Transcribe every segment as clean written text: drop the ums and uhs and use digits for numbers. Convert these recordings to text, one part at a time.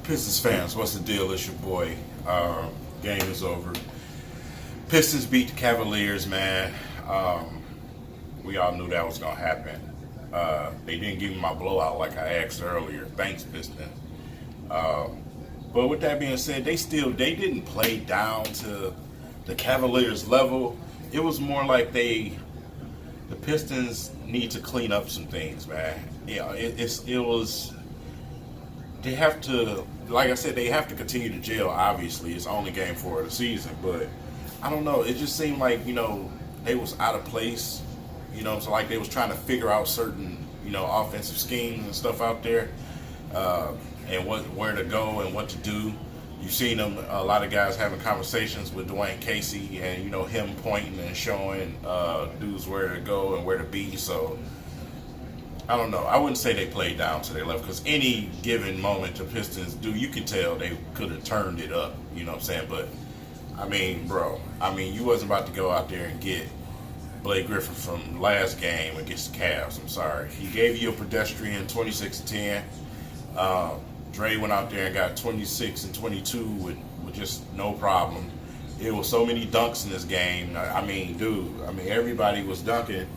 Pistons fans, what's the deal? It's your boy. Game is over. Pistons beat the Cavaliers, man. We all knew that was gonna happen. They didn't give me my blowout like I asked earlier. Thanks, Pistons. But with that being said, they didn't play down to the Cavaliers level. It was more like the Pistons need to clean up some things, man. Yeah, they have to, like I said, they have to continue to gel. Obviously, it's only game 4 of the season, but I don't know. It just seemed like they was out of place. So like they was trying to figure out certain offensive schemes and stuff out there, and where to go and what to do. You've seen them, a lot of guys having conversations with Dwayne Casey, and him pointing and showing dudes where to go and where to be. So I don't know. I wouldn't say they played down to their level, because any given moment the Pistons do, you can tell they could have turned it up. You know what I'm saying? But I mean, bro, you wasn't about to go out there and get Blake Griffin from last game against the Cavs. I'm sorry. He gave you a pedestrian 26-10. Dre went out there and got 26 and 22 with just no problem. It was so many dunks in this game. Everybody was dunking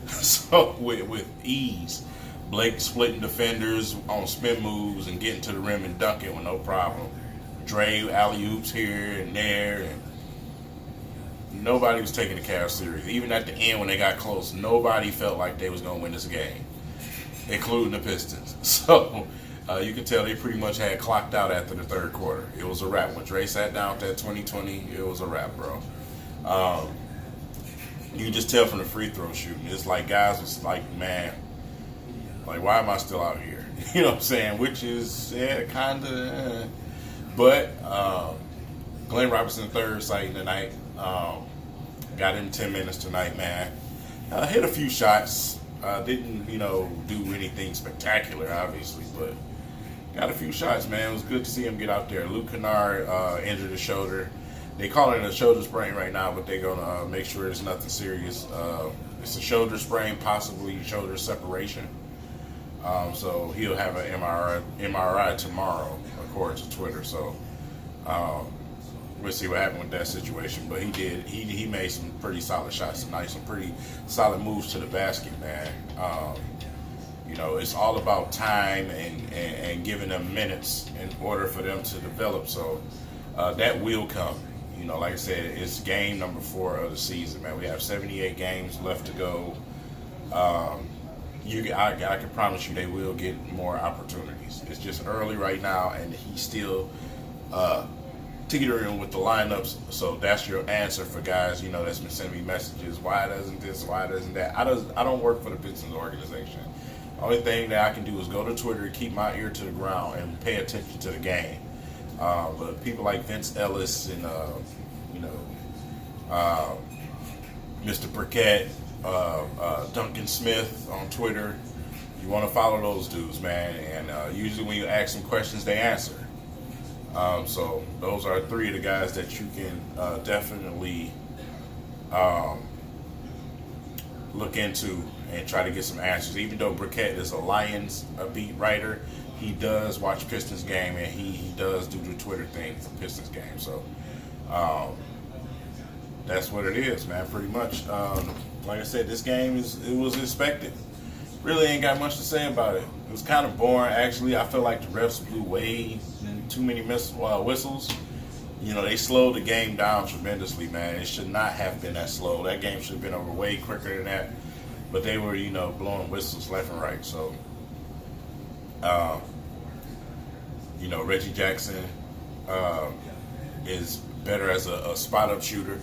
so with ease. Blake splitting defenders on spin moves and getting to the rim and dunking with no problem. Dre alley-oops here and there, and nobody was taking the Cavs serious. Even at the end when they got close, nobody felt like they was going to win this game, including the Pistons. So you can tell they pretty much had clocked out after the third quarter. It was a wrap. When Dre sat down with that 2020, it was a wrap, bro. You can just tell from the free throw shooting. It's like guys was like, man, like, why am I still out here? You know what I'm saying? Which is, kind of. But Glenn Robinson III sighting tonight. Got him 10 minutes tonight, man. Hit a few shots. Didn't, do anything spectacular, obviously, but got a few shots, man. It was good to see him get out there. Luke Kennard injured his shoulder. They call it a shoulder sprain right now, but they're going to make sure it's nothing serious. It's a shoulder sprain, possibly shoulder separation. So he'll have an MRI tomorrow, according to Twitter. So we'll see what happened with that situation. But he made some pretty solid shots tonight, some pretty solid moves to the basket, man. It's all about time and giving them minutes in order for them to develop. So that will come. Like I said, it's game number 4 of the season, man. We have 78 games left to go. I can promise you they will get more opportunities. It's just early right now, and he's still teetering with the lineups. So that's your answer for guys, that's been sending me messages. Why doesn't this? Why doesn't that? I don't work for the Pistons organization. The only thing that I can do is go to Twitter and keep my ear to the ground and pay attention to the game. But people like Vince Ellis and Mr. Burkett, Duncan Smith on Twitter, you want to follow those dudes, man. And usually when you ask them questions, they answer. So those are 3 of the guys that you can definitely look into and try to get some answers. Even though Burkett is a Lions beat writer, he does watch Pistons game, and he does do the Twitter thing for Pistons game. So that's what it is, man, pretty much. Like I said, this game it was expected. Really ain't got much to say about it. It was kind of boring, actually. I feel like the refs blew way too many whistles. They slowed the game down tremendously, man. It should not have been that slow. That game should have been over way quicker than that. But they were, blowing whistles left and right. So, Reggie Jackson is better as a spot-up shooter.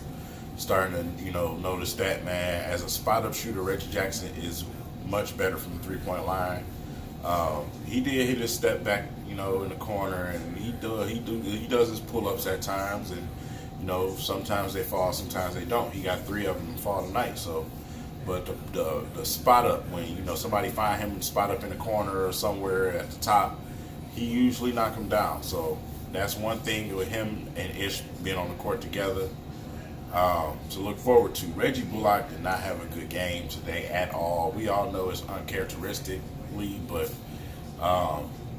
Starting to, notice that, man. As a spot-up shooter, Reggie Jackson is much better from the three-point line. He did hit his step back, in the corner, and he does his pull-ups at times, and sometimes they fall, sometimes they don't. He got 3 of them fall tonight. So, but the spot up, when somebody find him spot up in the corner or somewhere at the top, he usually knock him down. So that's one thing with him and Ish being on the court together to look forward to. Reggie Bullock did not have a good game today at all. We all know it's uncharacteristically, but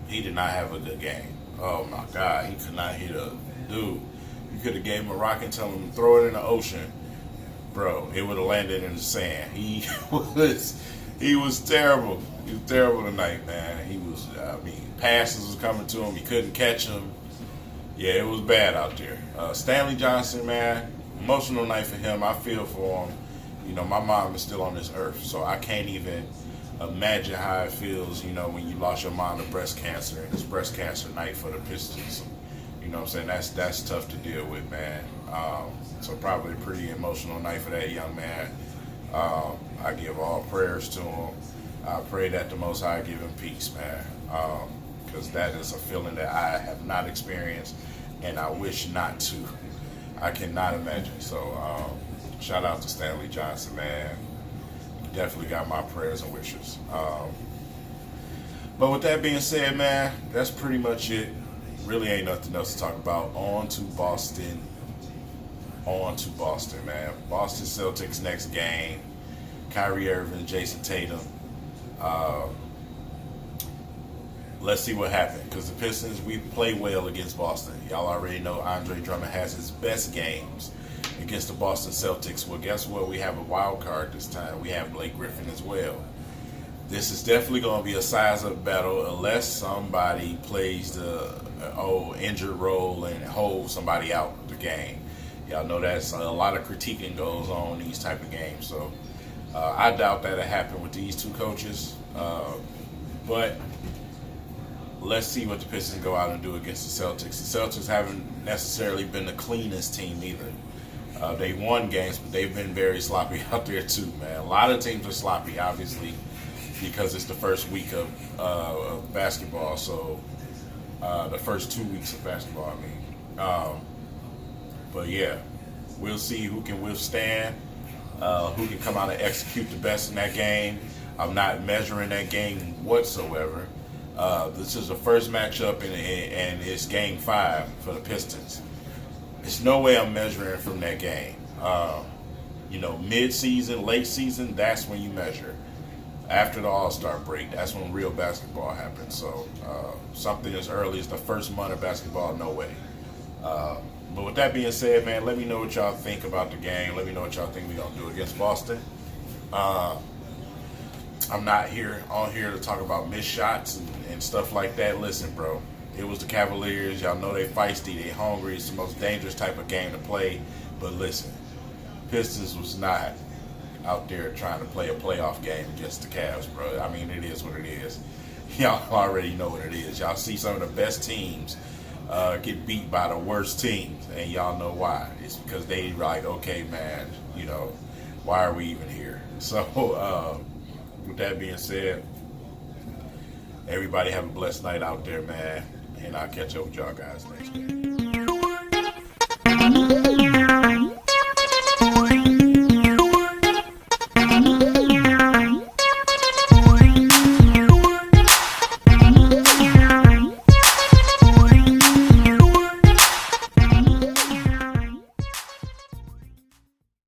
he did not have a good game. Oh my God, he could not hit a dude. You could have gave him a rock and told him to throw it in the ocean, bro. It would have landed in the sand. He was terrible. He was terrible tonight, man. Passes was coming to him. He couldn't catch them. Yeah, it was bad out there. Stanley Johnson, man, emotional night for him. I feel for him. You know, my mom is still on this earth, so I can't even imagine how it feels, you know, when you lost your mom to breast cancer, and it's breast cancer night for the Pistons. You know what I'm saying? That's tough to deal with, man. So probably a pretty emotional night for that young man. I give all prayers to him. I pray that the Most High give him peace, man. Because that is a feeling that I have not experienced, and I wish not to. I cannot imagine. So shout out to Stanley Johnson, man. He definitely got my prayers and wishes. But with that being said, man, that's pretty much it. Really ain't nothing else to talk about. On to Boston, man. Boston Celtics next game. Kyrie Irving, Jason Tatum. Let's see what happens, because the Pistons, we play well against Boston. Y'all already know Andre Drummond has his best games against the Boston Celtics. Well, guess what? We have a wild card this time. We have Blake Griffin as well. This is definitely going to be a size-up battle unless somebody plays the injured role and holds somebody out the game. Y'all know that's a lot of critiquing goes on in these type of games. So I doubt that'll happen with these two coaches. But let's see what the Pistons go out and do against the Celtics. The Celtics haven't necessarily been the cleanest team either. They won games, but they've been very sloppy out there too, man. A lot of teams are sloppy, obviously, because it's the first week of basketball. So the first 2 weeks of basketball, But yeah, we'll see who can withstand, who can come out and execute the best in that game. I'm not measuring that game whatsoever. This is the first matchup, and it's Game 5 for the Pistons. There's no way I'm measuring from that game. Mid-season, late season, that's when you measure. After the All-Star break, that's when real basketball happens. So something as early as the first month of basketball, no way. But with that being said, man, let me know what y'all think about the game. Let me know what y'all think we're going to do against Boston. I'm not on here to talk about missed shots and stuff like that. Listen, bro, it was the Cavaliers. Y'all know they feisty, they hungry. It's the most dangerous type of game to play. But listen, Pistons was not out there trying to play a playoff game against the Cavs, bro. I mean, it is what it is. Y'all already know what it is. Y'all see some of the best teams get beat by the worst teams, and y'all know why. It's because they like, okay, man, why are we even here? So, with that being said, everybody have a blessed night out there, man, and I'll catch up with y'all guys next week.